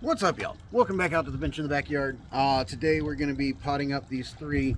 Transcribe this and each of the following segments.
What's up, y'all? Welcome back out to the bench in the backyard. Today we're going to be potting up these three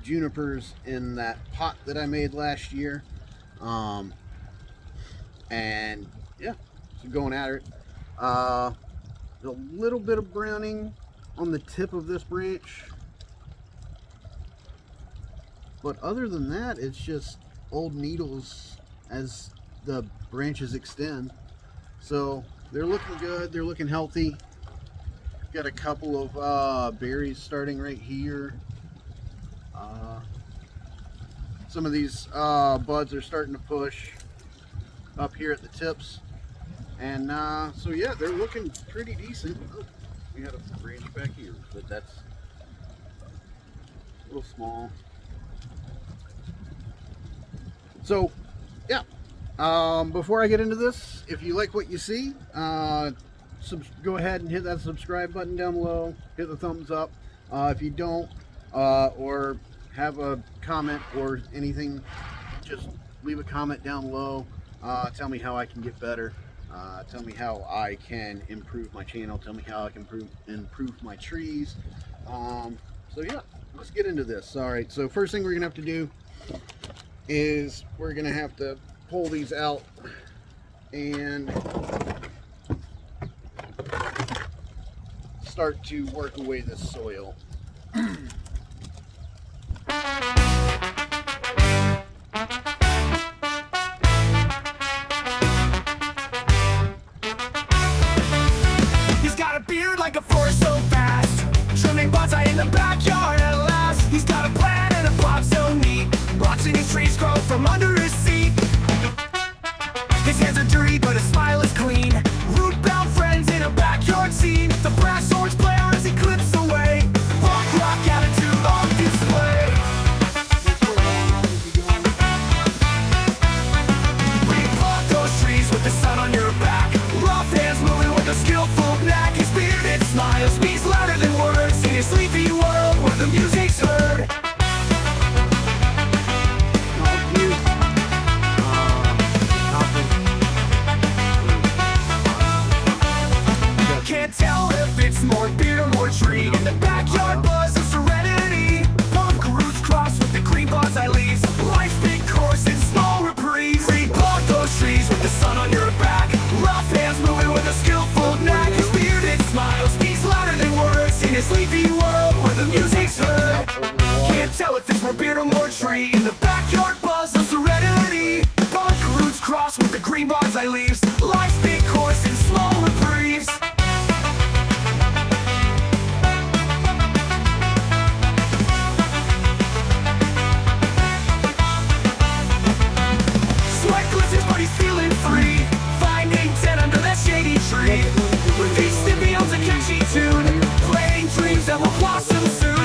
junipers in that pot that I made last year. And yeah, so going at it. A little bit of browning on the tip of this branch. But other than that, it's just old needles as the branches extend. So they're looking good, they're looking healthy. Got a couple of berries starting right here. Some of these buds are starting to push up here at the tips. And so yeah, they're looking pretty decent. Oh, we had a branch back here, but that's a little small. So yeah, before I get into this, if you like what you see, go ahead and hit that subscribe button down below, hit the thumbs up. If you don't, or have a comment or anything, just leave a comment down below. Tell me how I can get better. Tell me how I can improve my channel. Tell me how I can improve my trees. So yeah, let's get into this. All right, so first thing we're gonna have to do is we're gonna have to pull these out and start to work away this soil. He's got a beard like a forest so fast, trimming bonsai in the backyard at last. He's got a plan and a plot so neat, watching his trees grow from under his seat. His hands are dirty but his smile is clean, root-bound friends in a backyard scene. The brass swords player as he clips away, punk rock attitude on display. Replant those trees with the sun on your back, rough hands moving with a skillful knack. His bearded smile speaks louder than words in his sleepy world where the music's heard. Can't tell if it's more beard or more tree. In the backyard buzz of serenity, punk roots cross with the green bonsai leaves. Life big course in small reprieve. Replant those trees with the sun on your back, rough hands moving with a skillful knack. His bearded smile speaks louder than words in his sleepy world where the music's heard. Can't tell if it's more beard or more tree. In the backyard buzz of serenity, punk roots cross with the green bonsai leaves. Life's big course in small reprieves. Sweat glistens but he's feeling free, finding tent under that shady tree. With each snippy owns a catchy tune, playing dreams that will blossom soon.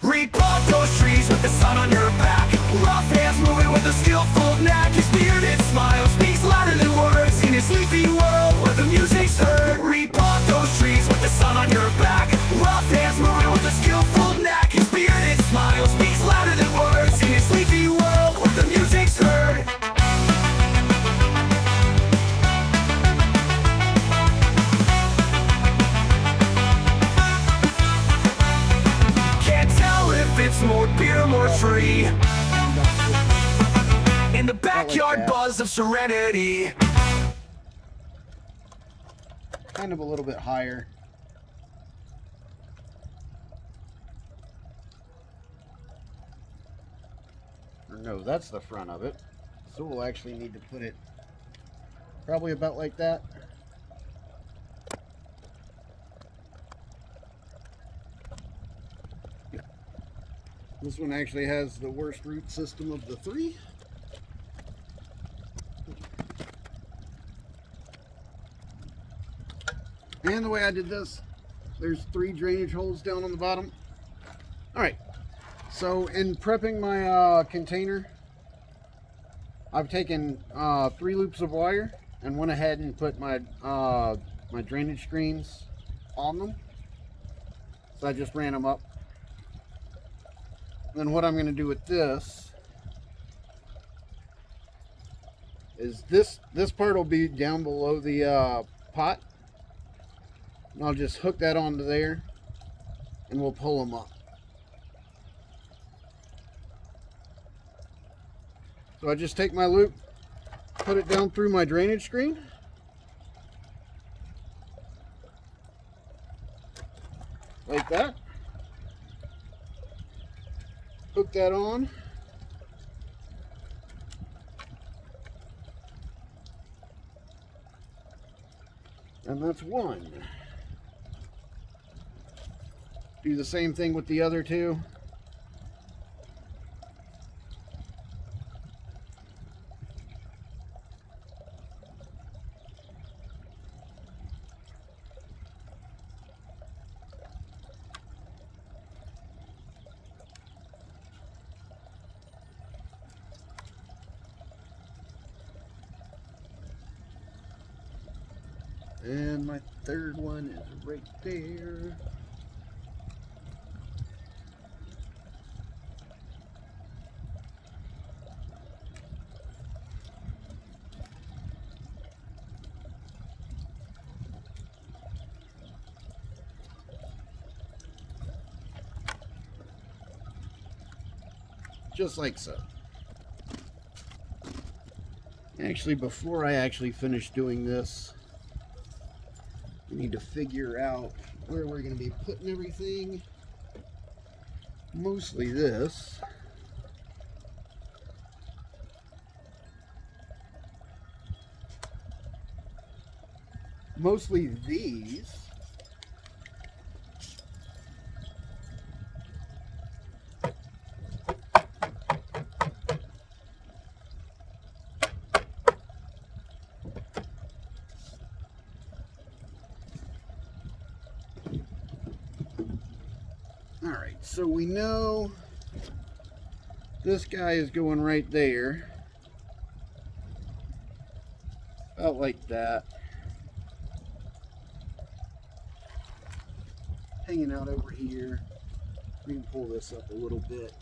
Replant those trees with the sun on your back, rough hands moving with a skillful knack. His bearded smile speaks louder than words in his sleepy world where the music's heard. Replant those trees with the sun on your back, rough hands moving with a skillful knack. His bearded smile speaks louder than words in his sleepy world where the music's heard. Can't tell if it's more beer or more tree. In the backyard buzz of serenity. Kind of a little bit higher. Or no, that's the front of it. So we'll actually need to put it probably about like that. This one actually has the worst root system of the three. And the way I did this, there's 3 drainage holes down on the bottom. Alright, so in prepping my container, I've taken 3 loops of wire and went ahead and put my my drainage screens on them. So I just ran them up then what I'm going to do with this is this part will be down below the pot. And I'll just hook that onto there and we'll pull them up. So I just take my loop, put it down through my drainage screen. Like that. Hook that on. And that's one. Do the same thing with the other two. And my third one is right there. Just like so. Actually, before I actually finish doing this, we need to figure out where we're going to be putting everything. Mostly this. Mostly these. Alright, so we know this guy is going right there. About like that. Hanging out over here. We can pull this up a little bit.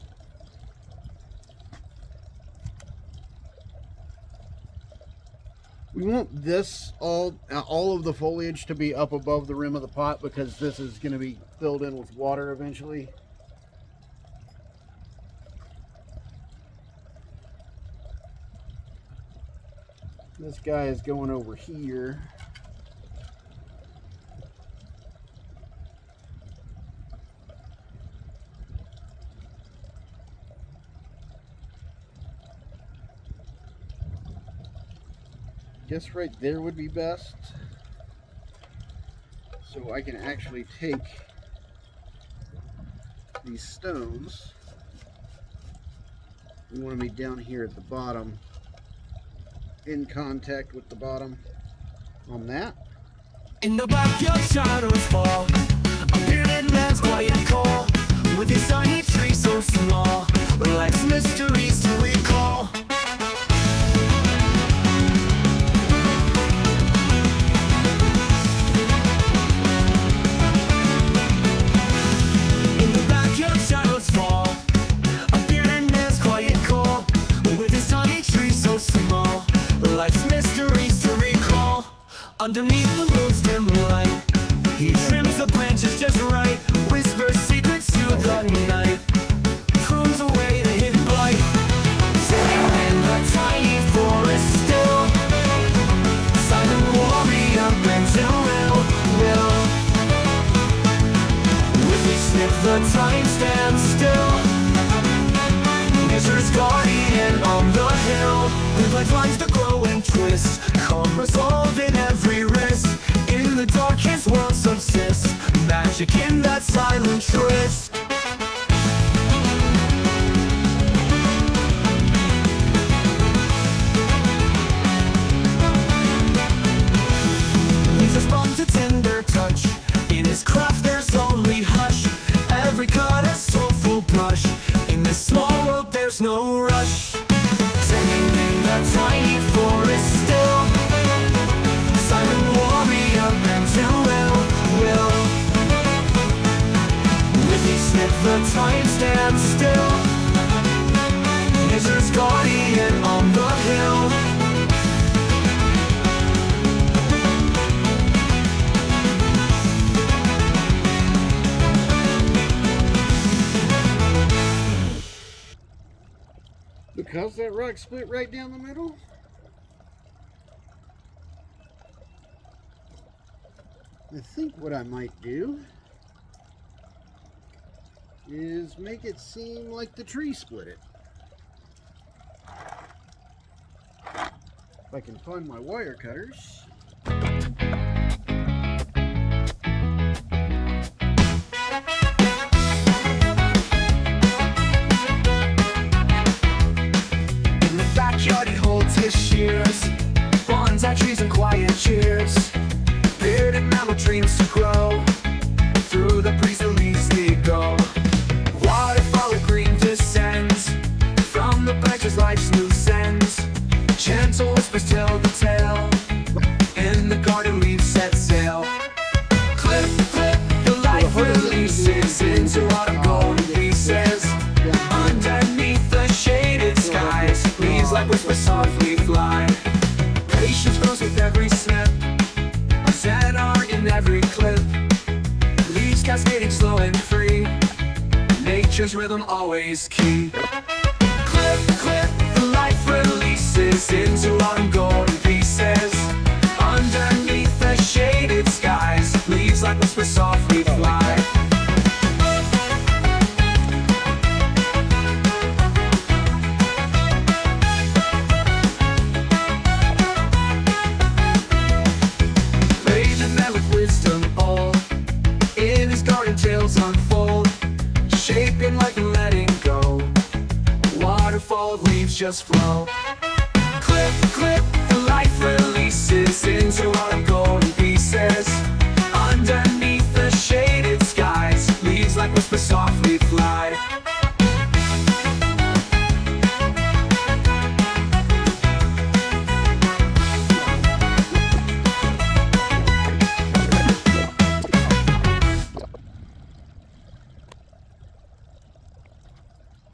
We want this, all of the foliage to be up above the rim of the pot because this is going to be filled in with water eventually. This guy is going over here. Guess right there would be best. So I can actually take these stones. We want to be down here at the bottom, in contact with the bottom on that. In the backyard shadows fall, a bearded man's quiet call, with his tiny tree so small, life's mysteries to recall. In the backyard shadows fall, a bearded man's quiet call, with his tiny tree so small, life's mysteries to recall. Underneath the moon's dim light, he trims the branches just right, whispers secrets to the night, prunes away the hidden blight, sitting in the tiny forest still, silent warrior bends in will. With each snip the time stands still, nature's guardian on the hill, with life lines to grow and twist, calm resolve in every risk, in the darkest world subsists, magic in that silent tryst. Leaves respond to tender touch, in his craft there's only hush, every cut a soulful brush, in this small world there's no rush, singing in the tiny forest still, silent warrior bends in will. With each snip the time stands still, stargazer's guardian on the hill. Because that rock split right down the middle, I think what I might do is make it seem like the tree split it. If I can find my wire cutters. In the backyard he holds his shears, bonsai trees and quiet cheers. Bearded mallow dreams to grow, through the breeze the leaves they go. Waterfall of green descends, from the branches life's new sends. Gentle whispers tell the tale, in the garden leaves set sail. Clip, clip, the life releases into autumn golden pieces. Underneath the shaded skies, leaves like whispers softly fly. Patience grows with every snip, a center in every clip. Leaves cascading slow and free, nature's rhythm always key. Clip, clip, the life releases into autumn golden pieces. Underneath the shaded skies, leaves like whispers softly fly. Laden men with wisdom all, in his garden tales unfold. Shaping like letting go, waterfall of leaves just flow. Clip, clip, the life releases into autumn golden pieces. Underneath the shaded skies, leaves like whispers softly fly.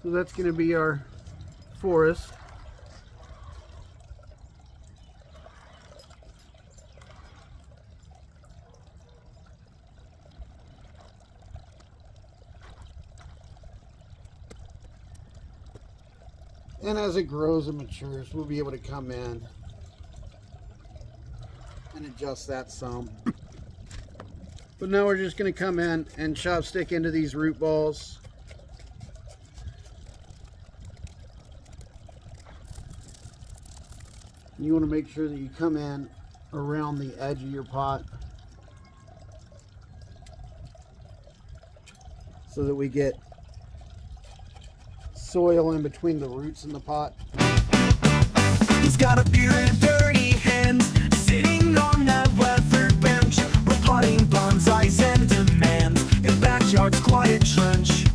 So that's going to be our forest. And as it grows and matures, we'll be able to come in and adjust that some. But now we're just going to come in and chopstick into these root balls. You want to make sure that you come in around the edge of your pot so that we get soil in between the roots in the pot. He's got a beard and dirty hands, sitting on that weathered bench, repotting bonsais in demand, in backyard's quiet trench.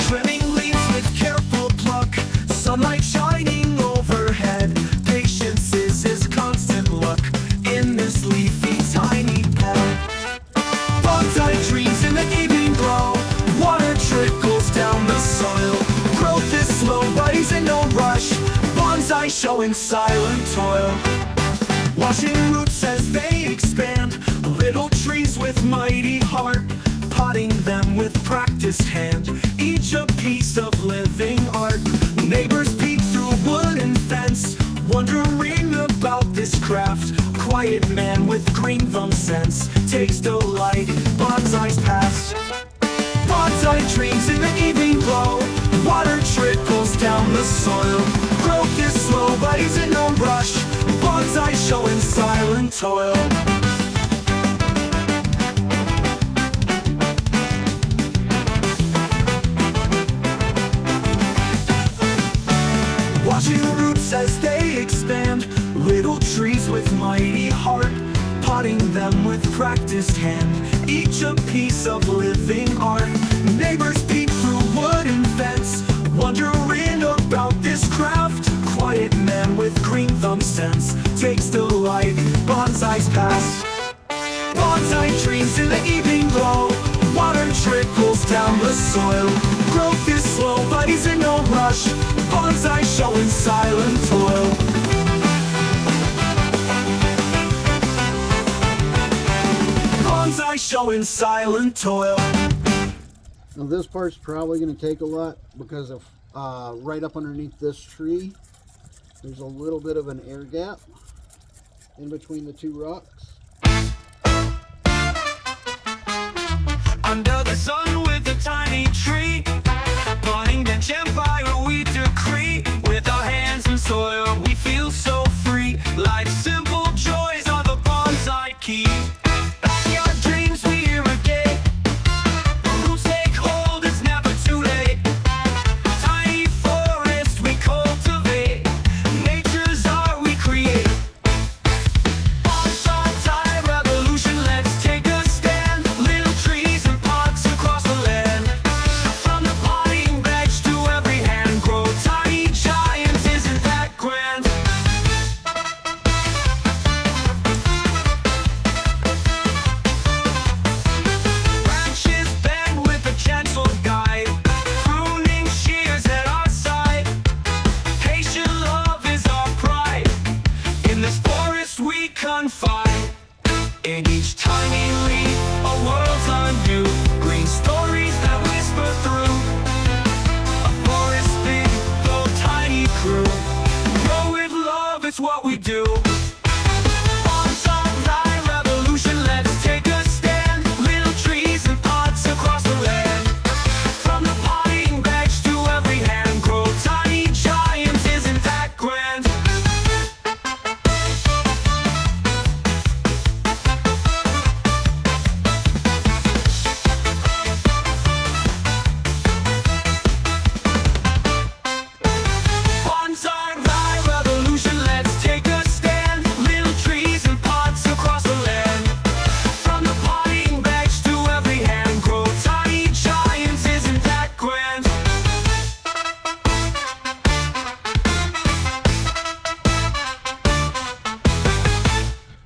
Trimming leaves with careful pluck, sunlight shining overhead. Patience is his constant luck, in this leafy tiny pad. Bonsai dreams in the evening glow, water trickles down the soil. Growth is slow, but he's in no rush, bonsai showing silent toil. Watching roots as they expand, little trees with mighty heart, potting them with practiced hand, each a piece of living art. Neighbors peek through wooden fence, wondering about this craft. Quiet man with green thumb sense takes delight in bonsai's past. Bonsai dreams in the evening glow, water trickles down the soil. Growth is slow, but he's in no rush, bonsai showing silent toil. Watching roots as they expand, little trees with mighty heart, potting them with practiced hand, each a piece of living art. Neighbors peek through wooden fence, wondering about this craft. Quiet man with green thumb sense takes delight in bonsai's past. Bonsai dreams in the evening glow, water trickles down the soil. Growth is slow, but he's in no rush, bonsai showing silent toil. Bonsai showing silent toil. Now this part's probably going to take a lot because of right up underneath this tree, there's a little bit of an air gap in between the two rocks. Under the sun with a tiny tree, planting bench empire we decree. With our hands in soil we feel so free. Life's simple joys are the bonsai key. Backyard dreams we irrigate. The roots take hold, it's never too late. Tiny forest we cultivate. Nature's art we create. Bonsai revolution, let's take a stand. Little trees and pots across the land. From the potting bench to every hand, grow tiny giants, isn't that grand? Branches bend with a gentle guide, pruning shears at our side. Patient love is our pride. In this forest we confide. In each tiny leaf, a world's anew. Green stories that whisper through. A forest big, though tiny crew. Grow with love, it's what we do. Bonsai revolution, let's take a stand. Little trees and pots across the land. From the potting bench to every hand, grow tiny giants, isn't that grand? Bonsai revolution, let's take a stand. Little trees and pots across the land. From the potting bench to every hand, grow tiny giants, isn't that grand?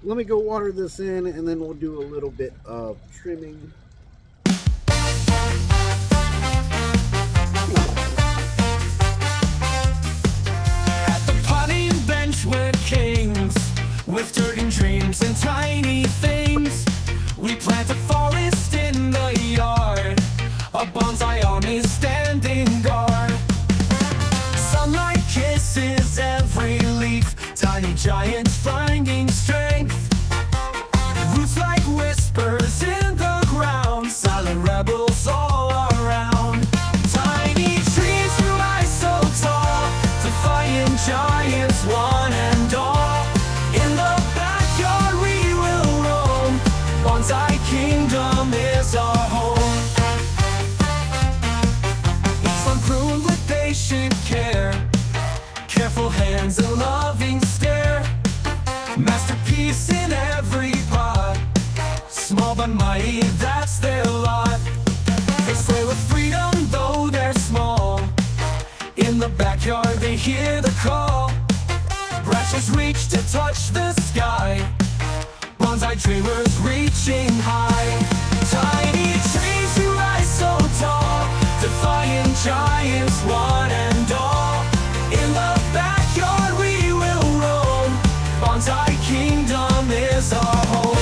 Let me go water this in and then we'll do a little bit of trimming. At the potting bench we're kings, with dirt and dreams and tiny things. We plant a forest in the yard. A bonsai arm is standing guard. Sunlight kisses every leaf. Tiny giants finding strength. Roots like whispers in the ground. Silent rebels all around. Tiny trees who rise so tall, defying giants one and all. In the backyard we will roam. Bonsai kingdom is our home. Some pruned with patient care. Careful hands and loving stare. Masterpiece in every pot. Small but mighty, that's their lot. They sway with freedom though they're small. In the backyard they hear the call. Branches reach to touch the sky. Bonsai dreamers reaching high. Tiny trees who rise so tall, defying giants one and all. In the backyard we will roam. Bonsai kingdom is our home.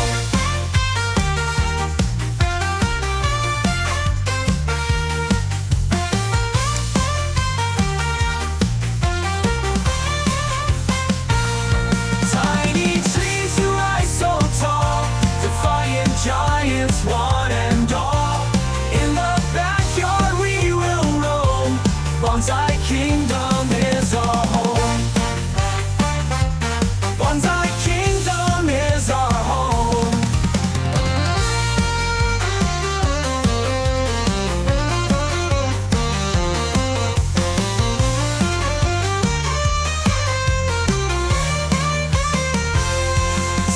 Tiny trees who rise so tall, defying giants one and all. In the backyard we will roam. Bonsai kingdom is our home. Bonsai kingdom is our home.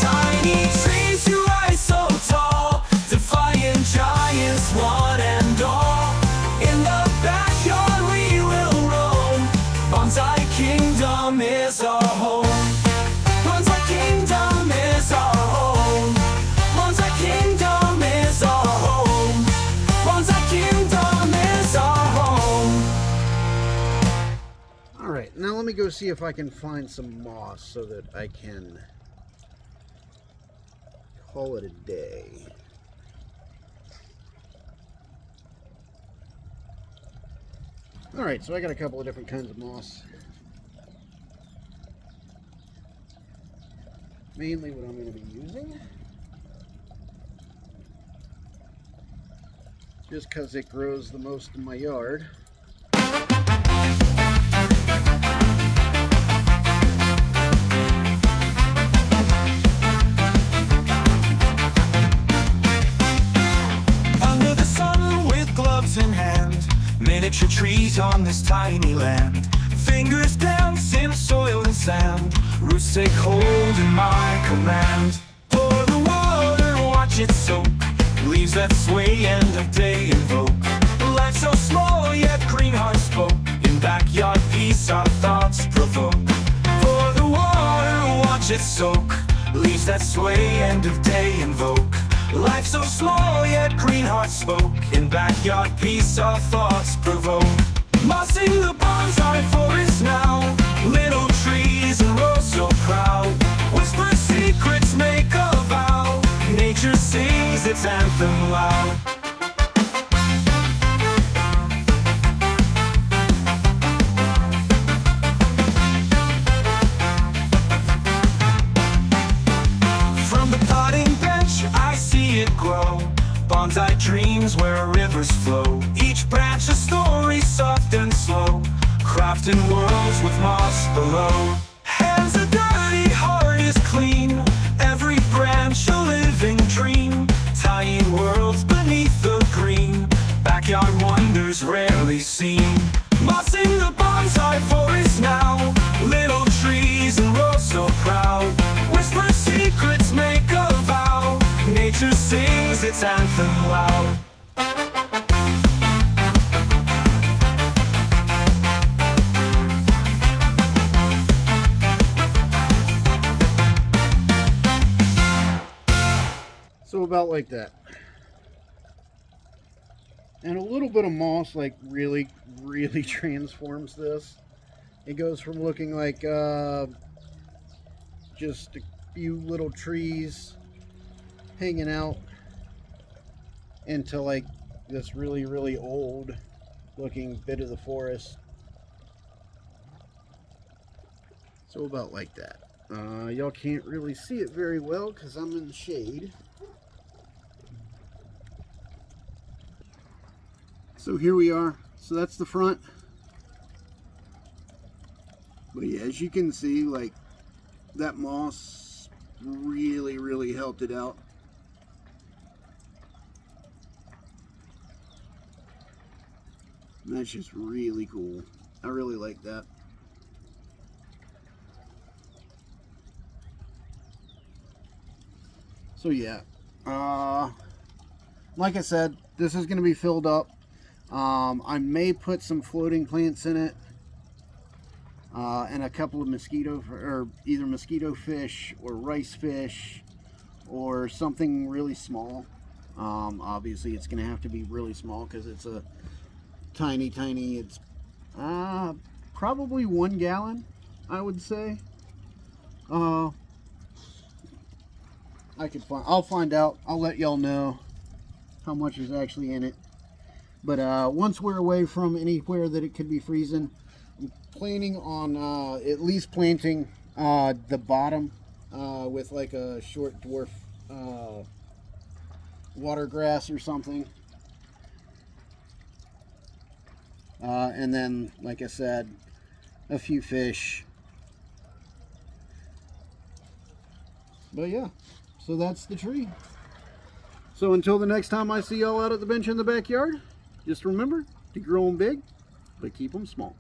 Tiny trees who rise so tall, defying giants one and all. In the backyard we will let me go see if I can find some moss so that I can call it a day. Alright, so I got a couple of different kinds of moss. Mainly what I'm going to be using. Just because it grows the most in my yard. Under the sun with gloves in hand, miniature trees on this tiny land. Fingers dance in soil and sand, roots take hold in my command. Pour the water, watch it soak, leaves that sway, end of day invoke. Life so small yet green heart spoke, in backyard peace our thoughts provoke. Pour the water, watch it soak, leaves that sway, end of day invoke. Life so small yet green heart spoke, in backyard peace our thoughts provoke. Mossing the bonsai forest now, little trees and rows so proud. Whisper secrets, make a vow, nature sings its anthem loud. From the potting bench I see it grow, bonsai dreams where rivers flow. Each branch a story soft and slow, crafting worlds with moss below. Hands are dirty, heart is clean, every branch a living dream. Tying worlds beneath the green, backyard wonders rarely seen. Mossing the bonsai forest now, little trees and rows so proud. Whisper secrets, make a vow, nature sings its anthem loud. So about like that. And a little bit of moss like really transforms this. It goes from looking like just a few little trees hanging out into like this really old looking bit of the forest. So about like that. Y'all can't really see it very well because I'm in the shade. So here we are. So that's the front. But yeah, as you can see, like that moss really helped it out. And that's just really cool. I really like that. So yeah, like I said, this is going to be filled up. I may put some floating plants in it, and a couple of either mosquito fish or rice fish or something really small. Obviously it's going to have to be really small because it's a tiny, it's probably 1 gallon, I would say. I'll find out. I'll let y'all know how much is actually in it. But once we're away from anywhere that it could be freezing, I'm planning on at least planting the bottom with like a short dwarf water grass or something. And then, like I said, a few fish. But yeah, so that's the tree. So until the next time I see y'all out at the bench in the backyard, just remember to grow them big, but keep them small.